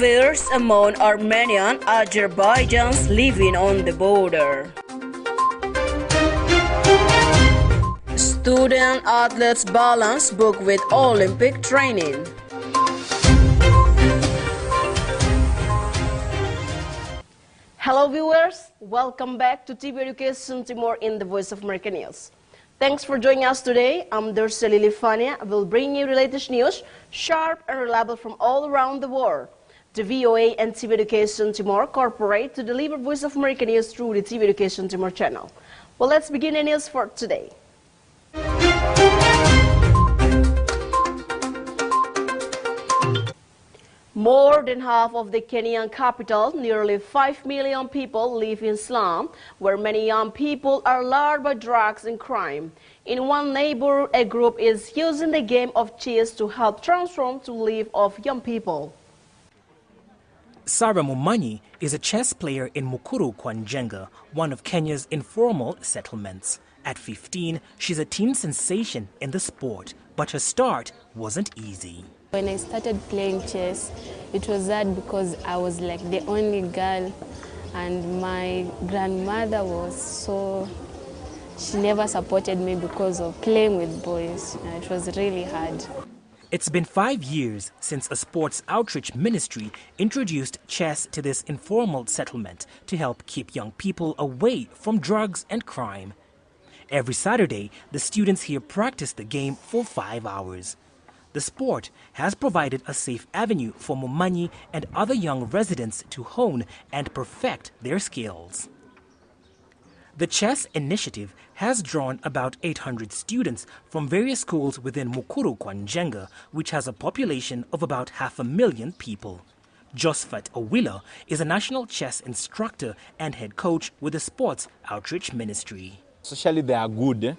fierce among Armenian Azerbaijans living on the border. Student athletes balance book with Olympic training. Hello viewers, welcome back to TV Education Timor in the Voice of American News. Thanks for joining us today. I'm Dorseli Lifania. I will bring you the latest news, sharp and reliable from all around the world. The VOA and TV Education Timor cooperate to deliver Voice of American News through the TV Education Timor channel. Well, let's begin the news for today. More than half of the Kenyan capital, nearly 5 million people, live in slum, where many young people are lured by drugs and crime. In one neighborhood, a group is using the game of chess to help transform the life of young people. Sarah Momanyi is a chess player in Mukuru Kwanjenga, one of Kenya's informal settlements. At 15, she's a teen sensation in the sport, but her start wasn't easy. When I started playing chess, it was hard because I was like the only girl, and my grandmother she never supported me because of playing with boys. It was really hard. It's been 5 years since a sports outreach ministry introduced chess to this informal settlement to help keep young people away from drugs and crime. Every Saturday, the students here practice the game for 5 hours. The sport has provided a safe avenue for Momanyi and other young residents to hone and perfect their skills. The chess initiative has drawn about 800 students from various schools within Mukuru Kwanjenga, which has a population of about 500,000 people. Josephat Owila is a national chess instructor and head coach with the Sports Outreach Ministry. Socially, they are good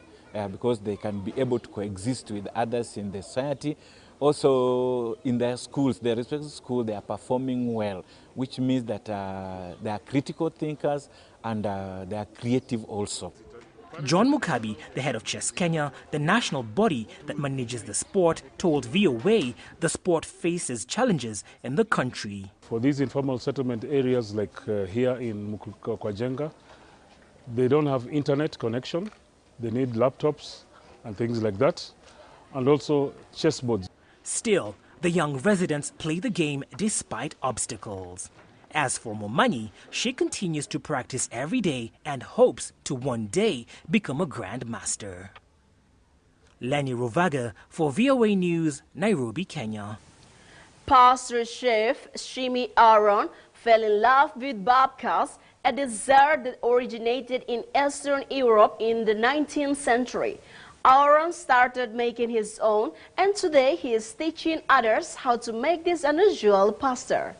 because they can be able to coexist with others in the society. Also, in their schools, their respective schools, they are performing well, which means that they are critical thinkers and they are creative also. John Mukabi, the head of Chess Kenya, the national body that manages the sport, told VOA the sport faces challenges in the country. For these informal settlement areas like here in Mukuru Kwanjenga, they don't have internet connection. They need laptops and things like that, and also chessboards. Still, the young residents play the game despite obstacles. As for Momanyi, she continues to practice every day and hopes to one day become a grandmaster. Lenny Rovaga for VOA News, Nairobi, Kenya. Pastor Chef Shimi Aaron fell in love with babkas, a dessert that originated in Eastern Europe in the 19th century. Aaron started making his own, and today he is teaching others how to make this unusual pasta.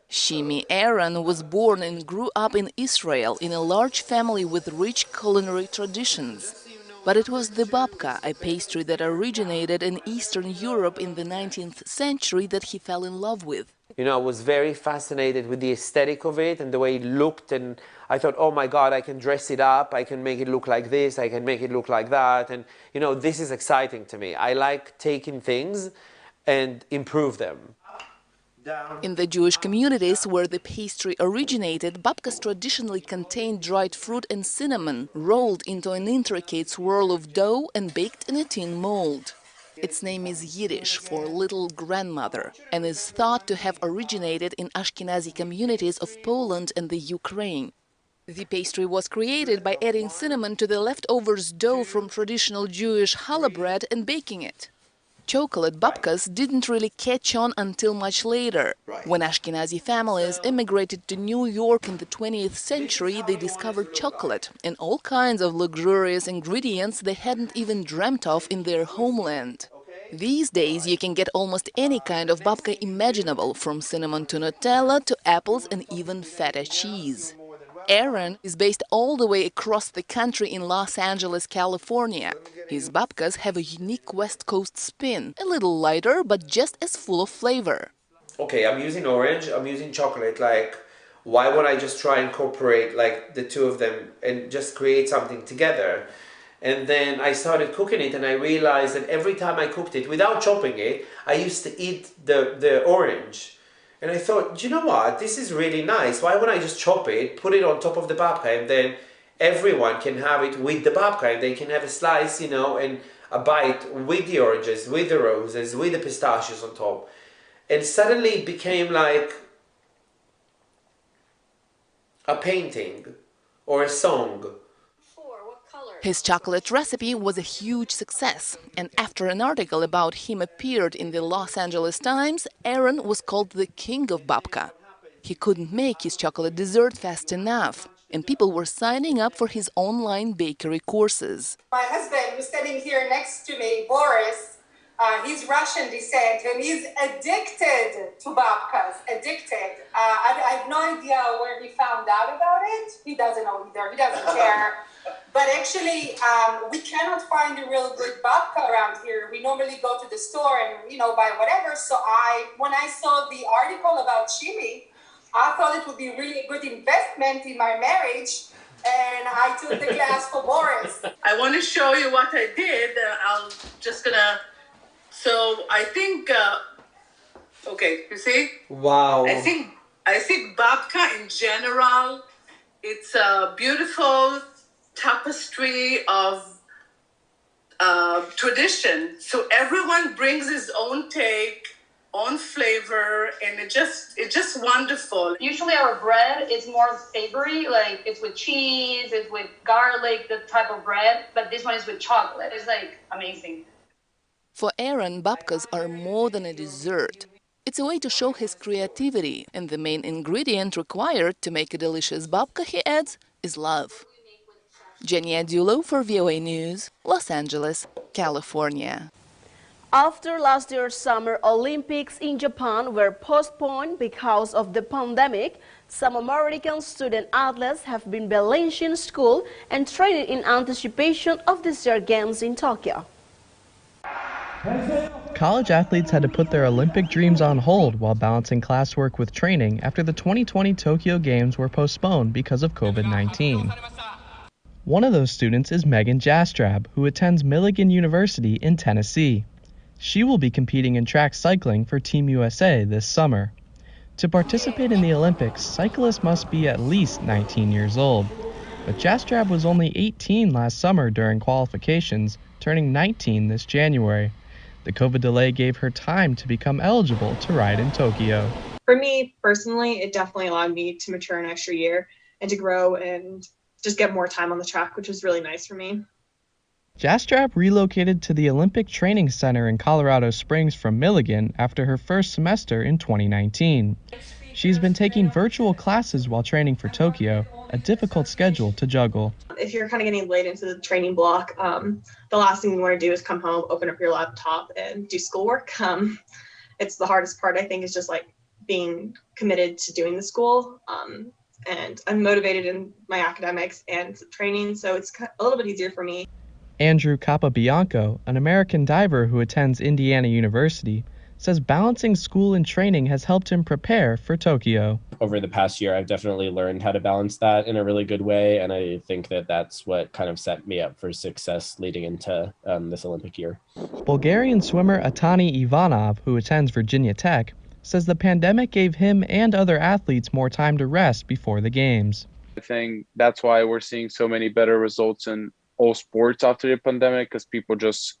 Shimi Aaron was born and grew up in Israel in a large family with rich culinary traditions. But it was the babka, a pastry that originated in Eastern Europe in the 19th century, that he fell in love with. You know, I was very fascinated with the aesthetic of it and the way it looked, and I thought, oh my God, I can dress it up, I can make it look like this, I can make it look like that, and you know, this is exciting to me. I like taking things and improve them. In the Jewish communities where the pastry originated, babkas traditionally contained dried fruit and cinnamon, rolled into an intricate swirl of dough and baked in a tin mold. Its name is Yiddish for little grandmother and is thought to have originated in Ashkenazi communities of Poland and the Ukraine. The pastry was created by adding cinnamon to the leftovers dough from traditional Jewish challah bread and baking it. Chocolate babkas didn't really catch on until much later. When Ashkenazi families immigrated to New York in the 20th century, they discovered chocolate and all kinds of luxurious ingredients they hadn't even dreamt of in their homeland. These days you can get almost any kind of babka imaginable, from cinnamon to Nutella to apples and even feta cheese. Aaron is based all the way across the country in Los Angeles, California. His babkas have a unique West Coast spin, a little lighter but just as full of flavor. Okay, I'm using orange, I'm using chocolate, like why won't I just try and incorporate like the two of them and just create something together? And then I started cooking it and I realized that every time I cooked it, without chopping it, I used to eat the orange. And I thought, you know what, this is really nice. Why wouldn't I just chop it, put it on top of the babka, and then everyone can have it with the babka, and they can have a slice, you know, and a bite with the oranges, with the roses, with the pistachios on top. And suddenly it became like a painting or a song. His chocolate recipe was a huge success, and after an article about him appeared in the Los Angeles Times, Aaron was called the king of babka. He couldn't make his chocolate dessert fast enough, and people were signing up for his online bakery courses. My husband, who's standing here next to me, Boris, he's Russian descent, and he's addicted to babkas, addicted. I have no idea where he found out about it. He doesn't know either, he doesn't care. But actually, we cannot find a real good babka around here. We normally go to the store and, you know, buy whatever. So when I saw the article about shimi, I thought it would be really a good investment in my marriage. And I took the class for Boris. I want to show you what I did. I'm just gonna. So I think, okay, you see? Wow. I think babka in general, it's a beautiful tapestry of tradition. So everyone brings his own take, own flavor, and it's just wonderful. Usually our bread is more savory, like it's with cheese, it's with garlic, the type of bread, but this one is with chocolate. It's like amazing. For Aaron, babkas are more than a dessert. It's a way to show his creativity, and the main ingredient required to make a delicious babka, he adds, is love. Julho for VOA News, Los Angeles, California. After last year's Summer Olympics in Japan were postponed because of the pandemic, some American student athletes have been balancing school and training in anticipation of this year's games in Tokyo. College athletes had to put their Olympic dreams on hold while balancing classwork with training after the 2020 Tokyo Games were postponed because of COVID-19. One of those students is Megan Jastrab, who attends Milligan University in Tennessee. She will be competing in track cycling for Team USA this summer. To participate in the Olympics, cyclists must be at least 19 years old. But Jastrab was only 18 last summer during qualifications, turning 19 this January. The COVID delay gave her time to become eligible to ride in Tokyo. For me personally, it definitely allowed me to mature an extra year and to grow and just get more time on the track, which was really nice for me. Jastrab relocated to the Olympic Training Center in Colorado Springs from Milligan after her first semester in 2019. She's been taking virtual classes while training for Tokyo, a difficult schedule to juggle. If you're kind of getting late into the training block, the last thing you want to do is come home, open up your laptop, and do schoolwork. It's the hardest part, I think, is just like being committed to doing the school. And I'm motivated in my academics and training, so it's a little bit easier for me. Andrew Capobianco, an American diver who attends Indiana University, says balancing school and training has helped him prepare for Tokyo. Over the past year, I've definitely learned how to balance that in a really good way, and I think that that's what kind of set me up for success leading into this Olympic year. Bulgarian swimmer Antani Ivanov, who attends Virginia Tech, says the pandemic gave him and other athletes more time to rest before the games. I think that's why we're seeing so many better results in all sports after the pandemic, because people just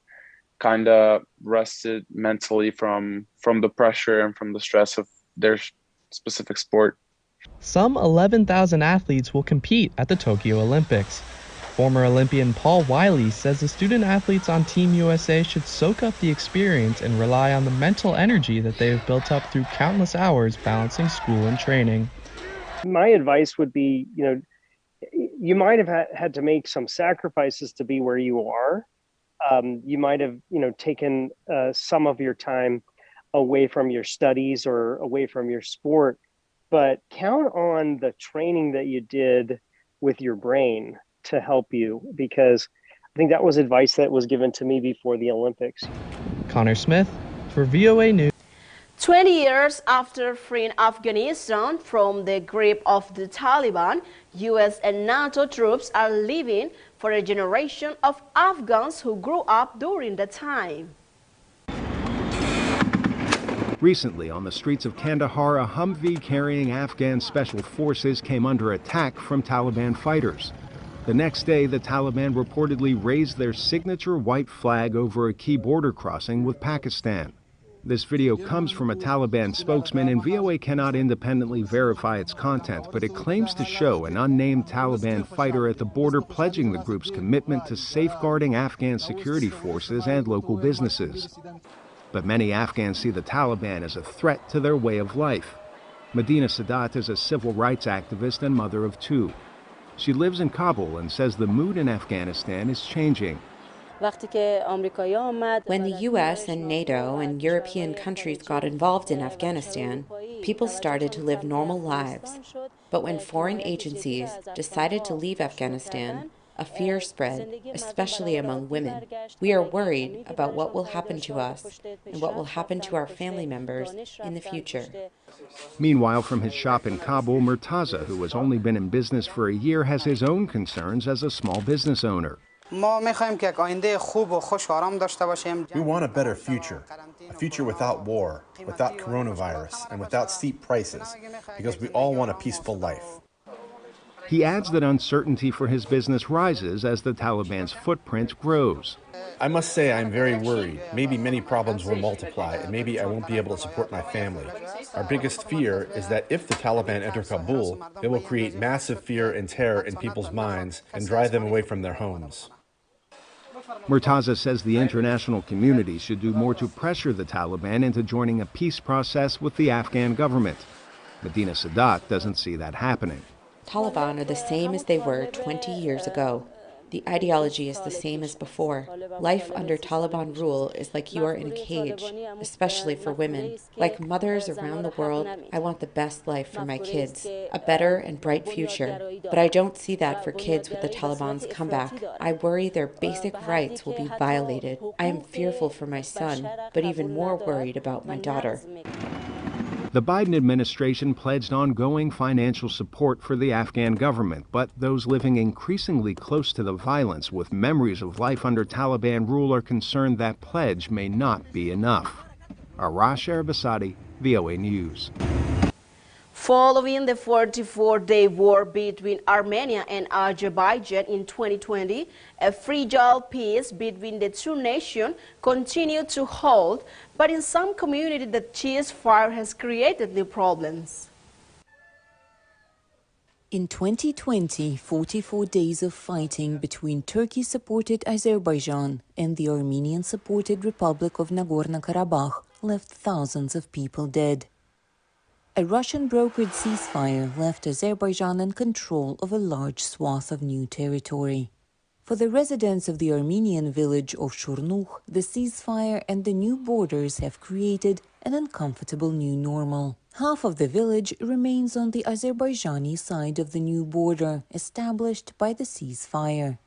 kind of rested mentally from the pressure and from the stress of their specific sport. Some 11,000 athletes will compete at the Tokyo Olympics. Former Olympian Paul Wylie says the student athletes on Team USA should soak up the experience and rely on the mental energy that they have built up through countless hours balancing school and training. My advice would be, you might have had to make some sacrifices to be where you are. You might have, taken some of your time away from your studies or away from your sport, but count on the training that you did with your brain to help you, because I think that was advice that was given to me before the Olympics. Connor Smith for VOA News. 20 years after freeing Afghanistan from the grip of the Taliban, U.S. and NATO troops are living for a generation of Afghans who grew up during that time. Recently, on the streets of Kandahar, a Humvee carrying Afghan special forces came under attack from Taliban fighters. The next day, the Taliban reportedly raised their signature white flag over a key border crossing with Pakistan. This video comes from a Taliban spokesman, and VOA cannot independently verify its content, but it claims to show an unnamed Taliban fighter at the border pledging the group's commitment to safeguarding Afghan security forces and local businesses. But many Afghans see the Taliban as a threat to their way of life. Madina Sadat is a civil rights activist and mother of two. She lives in Kabul and says the mood in Afghanistan is changing. When the US and NATO and European countries got involved in Afghanistan, people started to live normal lives. But when foreign agencies decided to leave Afghanistan, a fear spread, especially among women. We are worried about what will happen to us and what will happen to our family members in the future. Meanwhile, from his shop in Kabul, Murtaza, who has only been in business for a year, has his own concerns as a small business owner. We want a better future, a future without war, without coronavirus, and without steep prices, because we all want a peaceful life. He adds that uncertainty for his business rises as the Taliban's footprint grows. I must say I'm very worried. Maybe many problems will multiply, and maybe I won't be able to support my family. Our biggest fear is that if the Taliban enter Kabul, they will create massive fear and terror in people's minds and drive them away from their homes. Murtaza says the international community should do more to pressure the Taliban into joining a peace process with the Afghan government. Madina Sadat doesn't see that happening. Taliban are the same as they were 20 years ago. The ideology is the same as before. Life under Taliban rule is like you are in a cage, especially for women. Like mothers around the world, I want the best life for my kids, a better and bright future. But I don't see that for kids with the Taliban's comeback. I worry their basic rights will be violated. I am fearful for my son, but even more worried about my daughter. The Biden administration pledged ongoing financial support for the Afghan government, but those living increasingly close to the violence with memories of life under Taliban rule are concerned that pledge may not be enough. Arash Erbasadi, VOA News. Following the 44-day war between Armenia and Azerbaijan in 2020, a fragile peace between the two nations continued to hold, but in some communities the ceasefire has created new problems. In 2020, 44 days of fighting between Turkey-supported Azerbaijan and the Armenian-supported Republic of Nagorno-Karabakh left thousands of people dead. A Russian-brokered ceasefire left Azerbaijan in control of a large swath of new territory. For the residents of the Armenian village of Shurnukh, the ceasefire and the new borders have created an uncomfortable new normal. Half of the village remains on the Azerbaijani side of the new border established by the ceasefire.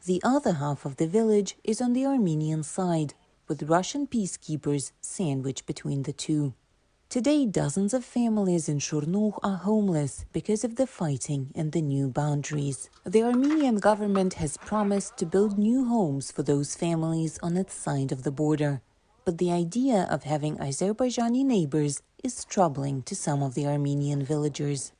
The other half of the village is on the Armenian side, with Russian peacekeepers sandwiched between the two. Today, dozens of families in Shurnukh are homeless because of the fighting and the new boundaries. The Armenian government has promised to build new homes for those families on its side of the border. But the idea of having Azerbaijani neighbors is troubling to some of the Armenian villagers.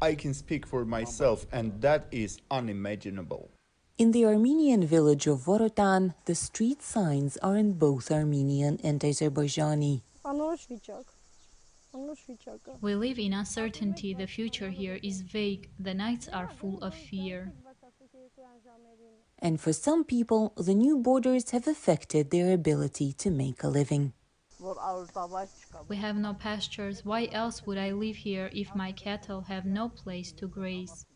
I can speak for myself, and that is unimaginable. In the Armenian village of Vorotan, the street signs are in both Armenian and Azerbaijani. We live in uncertainty. The future here is vague. The nights are full of fear. And for some people, the new borders have affected their ability to make a living. We have no pastures. Why else would I live here if my cattle have no place to graze?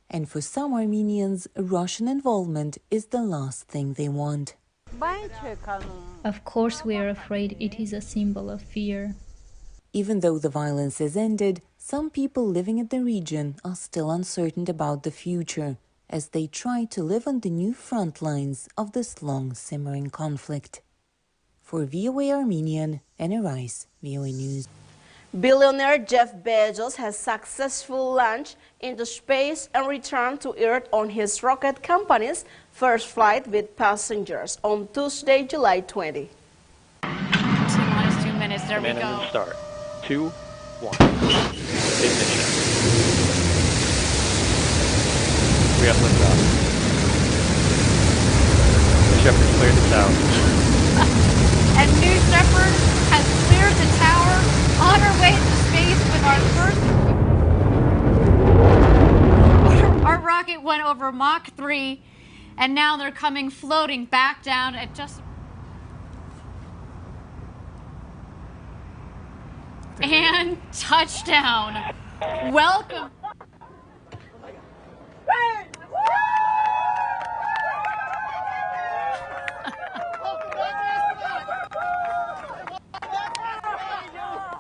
And for some Armenians, Russian involvement is the last thing they want. Of course we are afraid. It is a symbol of fear. Even though the violence has ended, some people living in the region are still uncertain about the future as they try to live on the new front lines of this long simmering conflict. For VOA Armenian, Anna Rice, VOA News. Billionaire Jeff Bezos has successfully launched into space and returned to Earth on his rocket company's first flight with passengers on Tuesday, July 20. Tonight minutes. There we go. Start. 2, 1. Ignition. We have liftoff. The Shepherd's cleared the tower. And New Shepard has cleared the tower on her way to space with our first. Our rocket went over Mach 3, and now they're coming floating back down at just. And touchdown. Welcome.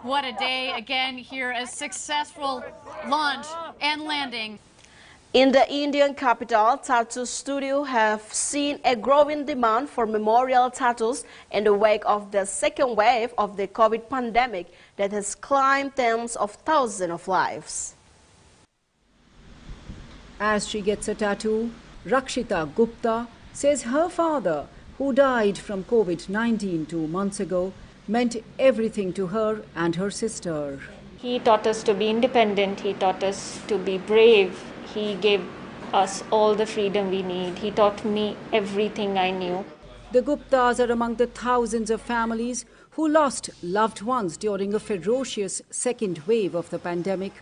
What a day again here, a successful launch and landing. In the Indian capital, tattoo studios have seen a growing demand for memorial tattoos in the wake of the second wave of the COVID pandemic that has claimed tens of thousands of lives. As she gets a tattoo, Rakshita Gupta says her father, who died from COVID-19 2 months ago, meant everything to her and her sister. He taught us to be independent, he taught us to be brave, he gave us all the freedom we need, he taught me everything I knew. The Guptas are among the thousands of families who lost loved ones during a ferocious second wave of the pandemic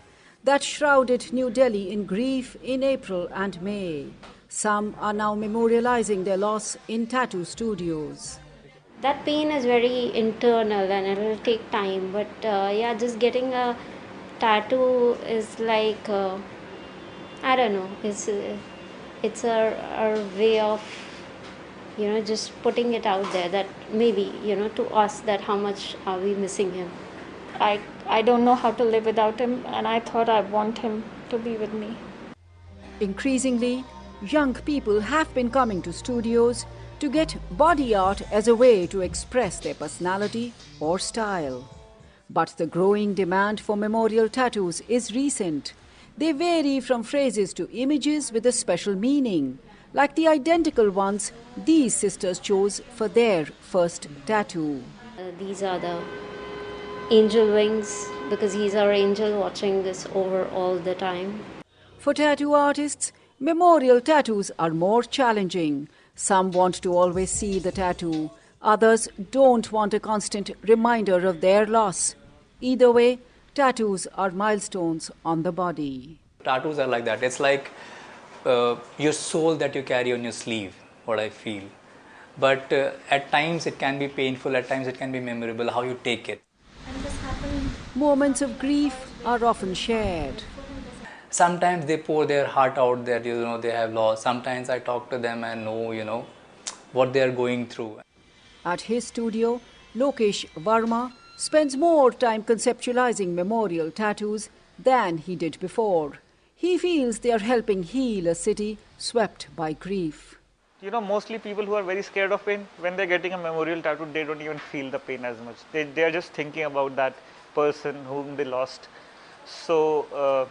that shrouded New Delhi in grief in April and May. Some are now memorializing their loss in tattoo studios. That pain is very internal and it will take time, but yeah, just getting a tattoo is like, I don't know, it's a way of, just putting it out there that maybe, to us that how much are we missing him. I don't know how to live without him, and I thought I want him to be with me. Increasingly, young people have been coming to studios to get body art as a way to express their personality or style. But the growing demand for memorial tattoos is recent. They vary from phrases to images with a special meaning, like the identical ones these sisters chose for their first tattoo. These are the angel wings, because he's our angel watching this over all the time. For tattoo artists, memorial tattoos are more challenging. Some want to always see the tattoo. Others don't want a constant reminder of their loss. Either way, tattoos are milestones on the body. Tattoos are like that. It's like your soul that you carry on your sleeve, what I feel. But at times it can be painful, at times it can be memorable, how you take it. Moments of grief are often shared. Sometimes they pour their heart out that, they have lost. Sometimes I talk to them and know, what they are going through. At his studio, Lokesh Verma spends more time conceptualizing memorial tattoos than he did before. He feels they are helping heal a city swept by grief. Mostly people who are very scared of pain, when they're getting a memorial tattoo, they don't even feel the pain as much. They are just thinking about that person whom they lost. So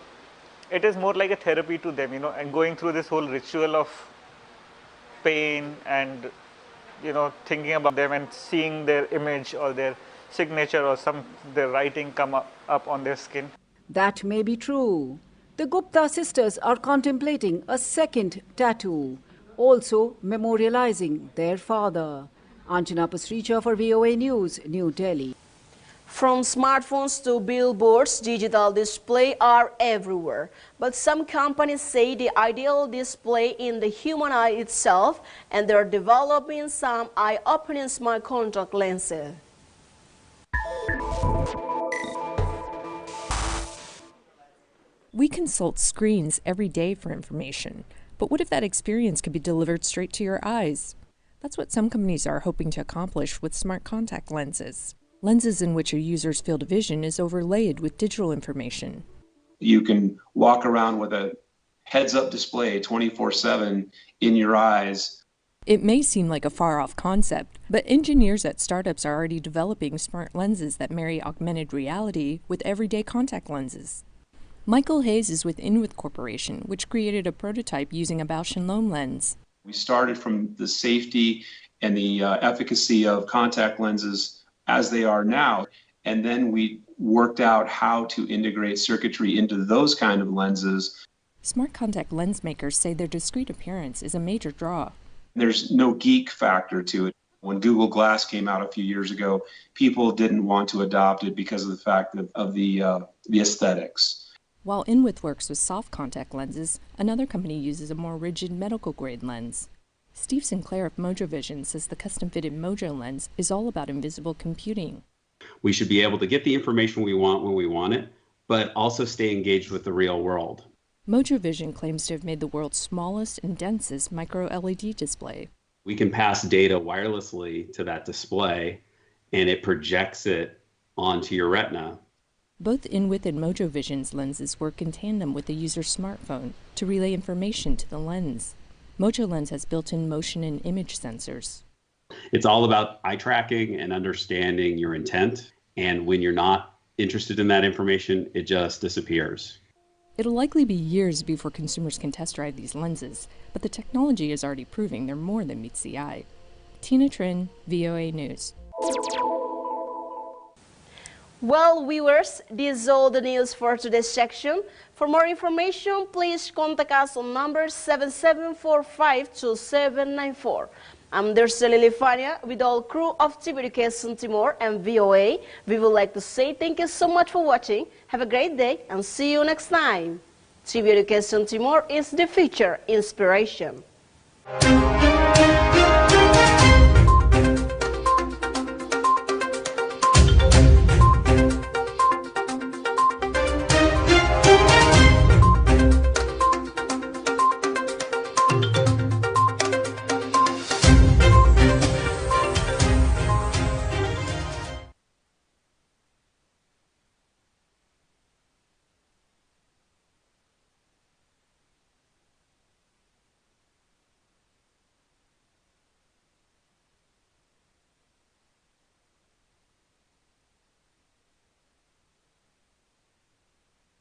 it is more like a therapy to them, and going through this whole ritual of pain and, thinking about them and seeing their image or their signature or their writing come up on their skin. That may be true. The Gupta sisters are contemplating a second tattoo, also memorializing their father. Anjana Pasricha for VOA News, New Delhi. From smartphones to billboards, digital display are everywhere. But some companies say the ideal display in the human eye itself, and they're developing some eye-opening smart contact lenses. We consult screens every day for information, but what if that experience could be delivered straight to your eyes? That's what some companies are hoping to accomplish with smart contact lenses. Lenses in which a user's field of vision is overlaid with digital information. You can walk around with a heads-up display 24/7 in your eyes. It may seem like a far-off concept, but engineers at startups are already developing smart lenses that marry augmented reality with everyday contact lenses. Michael Hayes is with Inwith Corporation, which created a prototype using a Bausch & Lomb lens. We started from the safety and the efficacy of contact lenses as they are now, And then we worked out how to integrate circuitry into those kind of lenses. Smart contact lens makers say their discreet appearance is a major draw. There's no geek factor to it. When Google Glass came out a few years ago, people didn't want to adopt it because of the fact of the aesthetics. While InWith works with soft contact lenses, another company uses a more rigid medical-grade lens. Steve Sinclair of MojoVision says the custom-fitted Mojo lens is all about invisible computing. We should be able to get the information we want when we want it, but also stay engaged with the real world. MojoVision claims to have made the world's smallest and densest micro-LED display. We can pass data wirelessly to that display, and it projects it onto your retina. Both InWith and MojoVision's lenses work in tandem with the user's smartphone to relay information to the lens. MojoLens has built-in motion and image sensors. It's all about eye tracking and understanding your intent, and when you're not interested in that information, it just disappears. It'll likely be years before consumers can test drive these lenses, but the technology is already proving they're more than meets the eye. Tina Trin, VOA News. Well, viewers, this is all the news for today's section. For more information, please contact us on number 77452794. I'm Lilifania with all crew of TV Education Timor and VOA. We would like to say thank you so much for watching. Have a great day and see you next time. TV Education Timor is the future inspiration.